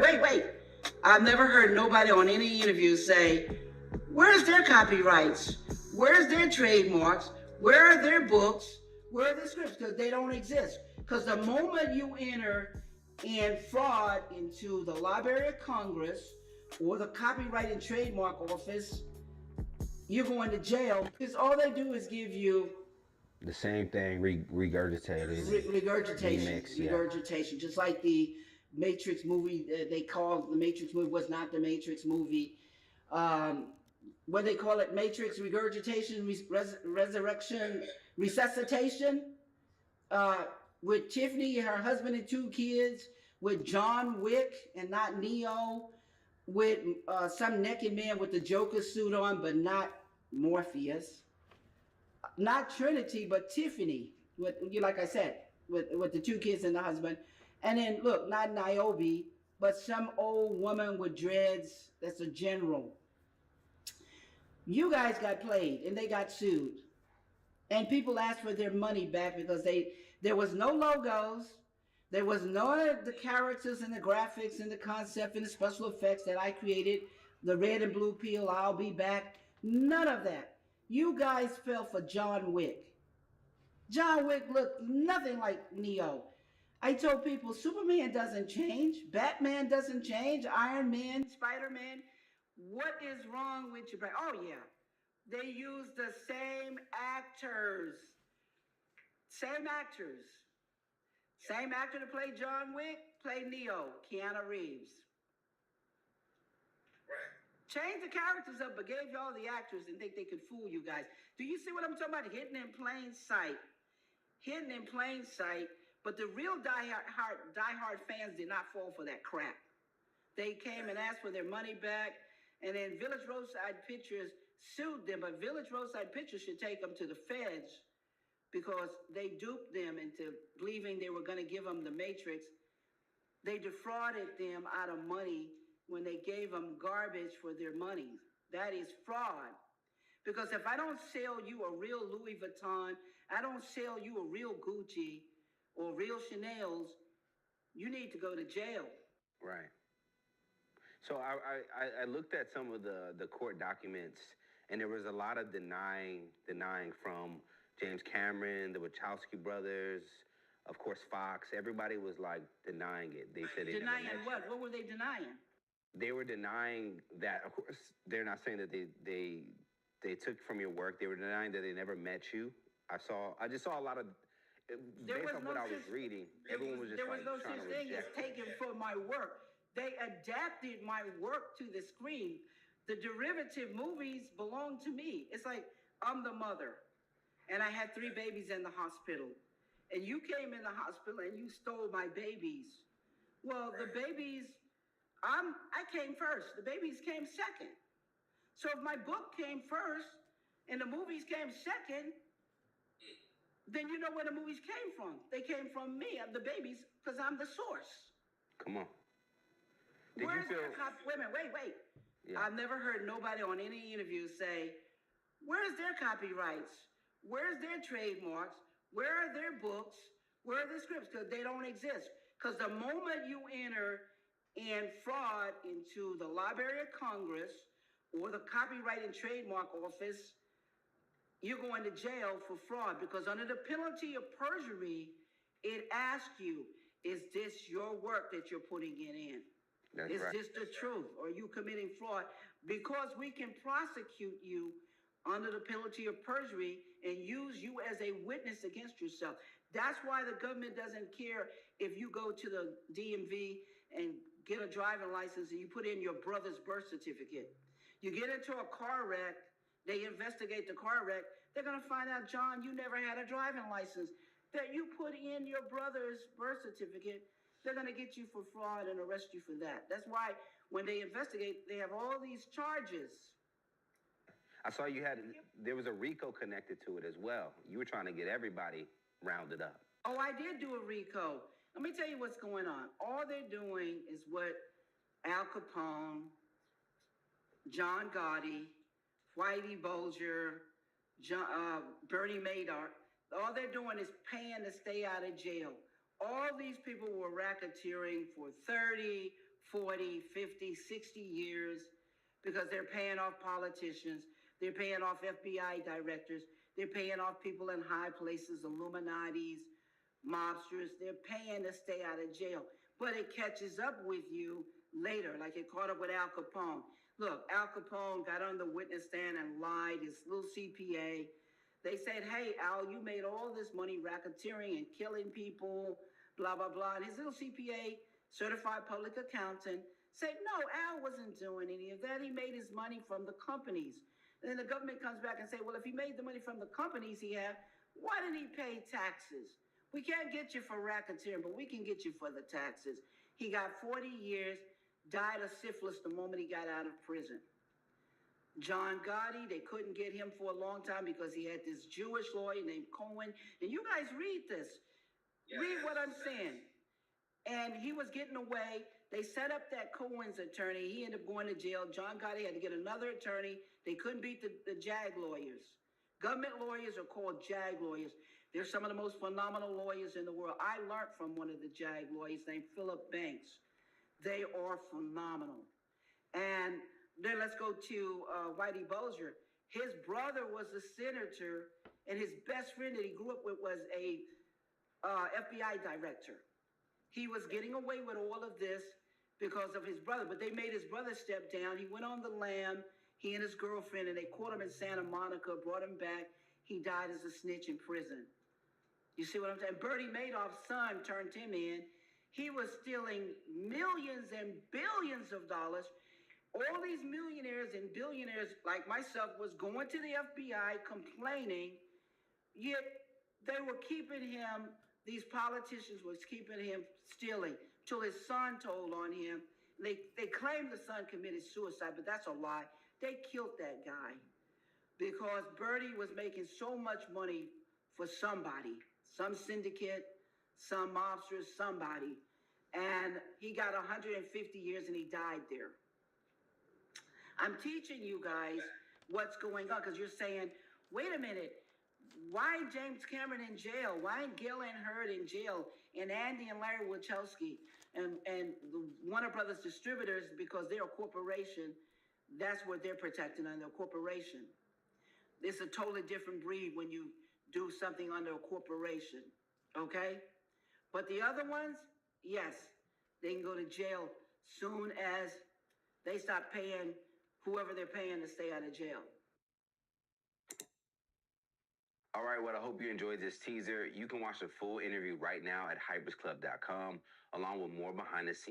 wait. I've never heard nobody on any interview say, where's their copyrights? Where's their trademarks? Where are their books? Where are their scripts? Because they don't exist. Because the moment you enter in fraud into the Library of Congress or the Copyright and Trademark Office, you're going to jail. Because all they do is give you The same thing regurgitated, regurgitation, remix. Yeah. regurgitation. Just like the Matrix movie, they called the Matrix movie was not the Matrix movie. Um, what they call it, Matrix regurgitation, resurrection, resuscitation. Uh, with Tiffany, her husband and two kids, with John Wick and not Neo, with some naked man with the Joker suit on, but not Morpheus, not Trinity, but Tiffany. With you, like I said, with the two kids and the husband, and then look, not Niobe, but some old woman with dreads. That's a general. You guys got played, and they got sued, and people asked for their money back because there was no logos, there was no the characters and the graphics and the concept and the special effects that I created, the red and blue peel, I'll be back. None of that. You guys fell for John Wick. John Wick looked nothing like Neo. I told people Superman doesn't change, Batman doesn't change, Iron Man, Spider Man. What is wrong with you? Oh, yeah. They use the same actors. Same actors. Same actor to play John Wick, play Neo, Keanu Reeves. Change the characters up, but gave you all the actors and think they could fool you guys. Do you see what I'm talking about? Hidden in plain sight. Hidden in plain sight. But the real diehard fans did not fall for that crap. They came and asked for their money back, and then Village Roadside Pictures sued them, but Village Roadside Pictures should take them to the feds because they duped them into believing they were going to give them the Matrix. They defrauded them out of money when they gave them garbage for their money. That is fraud. Because if I don't sell you a real Louis Vuitton, I don't sell you a real Gucci or real Chanel's, you need to go to jail. Right. So I looked at some of the court documents, and there was a lot of denying from James Cameron, the Wachowski brothers, of course Fox. Everybody was like denying it. They said they denying never met what? you. What were they denying? They were denying that. Of course, they're not saying that they took from your work. They were denying that they never met you. I just saw a lot of. Based on what I was reading, everyone was just there was no trying such to thing as reject it. taken from my work. They adapted my work to the screen. The derivative movies belong to me. It's like I'm the mother, and I had 3 babies in the hospital, and you came in the hospital and you stole my babies. Well, the babies, I came first. The babies came second. So if my book came first and the movies came second, then you know where the movies came from. They came from me, the babies, because I'm the source. Come on. Did Where's you feel? wait. Yeah. I've never heard nobody on any interview say, where's their copyrights? Where's their trademarks? Where are their books? Where are the scripts? Because they don't exist. Because the moment you enter in fraud into the Library of Congress or the Copyright and Trademark Office, you're going to jail for fraud, because under the penalty of perjury, it asks you, is this your work that you're putting it in? That's Is right. this the truth? Or are you committing fraud? Because we can prosecute you under the penalty of perjury and use you as a witness against yourself. That's why the government doesn't care if you go to the DMV and get a driving license and you put in your brother's birth certificate. You get into a car wreck, they investigate the car wreck, they're going to find out, John, you never had a driving license. That you put in your brother's birth certificate, they're going to get you for fraud and arrest you for that. That's why when they investigate, they have all these charges. I saw there was a RICO connected to it as well. You were trying to get everybody rounded up. Oh, I did do a RICO. Let me tell you what's going on. All they're doing is what Al Capone, John Gotti, Whitey Bulger, Bernie Madoff, all they're doing is paying to stay out of jail. All these people were racketeering for 30, 40, 50, 60 years because they're paying off politicians, they're paying off FBI directors, they're paying off people in high places, Illuminatis, mobsters. They're paying to stay out of jail. But it catches up with you later, like it caught up with Al Capone. Look, Al Capone got on the witness stand and lied, his little CPA. They said, hey, Al, you made all this money racketeering and killing people, blah, blah, blah. And his little CPA, certified public accountant, said, no, Al wasn't doing any of that. He made his money from the companies. And then the government comes back and say, well, if he made the money from the companies he had, why didn't he pay taxes? We can't get you for racketeering, but we can get you for the taxes. He got 40 years, died of syphilis the moment he got out of prison. John Gotti, they couldn't get him for a long time because he had this Jewish lawyer named Cohen. And you guys read this. Yeah, read what I'm saying. And he was getting away. They set up that Cohen's attorney. He ended up going to jail. John Gotti had to get another attorney. They couldn't beat the JAG lawyers. Government lawyers are called JAG lawyers. They're some of the most phenomenal lawyers in the world. I learned from one of the JAG lawyers named Philip Banks. They are phenomenal. And then let's go to Whitey Bulger. His brother was a senator, and his best friend that he grew up with was a FBI director. He was getting away with all of this because of his brother, but they made his brother step down. He went on the lam, he and his girlfriend, and they caught him in Santa Monica, brought him back. He died as a snitch in prison. You see what I'm saying? Bernie Madoff's son turned him in. He was stealing millions and billions of dollars. All these millionaires and billionaires like myself was going to the FBI complaining, yet they were keeping him, these politicians was keeping him stealing till his son told on him. They claimed the son committed suicide, but that's a lie. They killed that guy because Bernie was making so much money for somebody, some syndicate, some mobsters, somebody. And he got 150 years and he died there. I'm teaching you guys what's going on because you're saying, wait a minute, why James Cameron in jail? Why Gil Ann Hurd in jail? And Andy and Larry Wachowski and the Warner Brothers distributors, because they're a corporation, that's what they're protecting under a corporation. It's a totally different breed when you do something under a corporation, okay? But the other ones, yes, they can go to jail soon as they stop paying whoever they're paying to stay out of jail. All right, well, I hope you enjoyed this teaser. You can watch the full interview right now at hypersclub.com, along with more behind the scenes.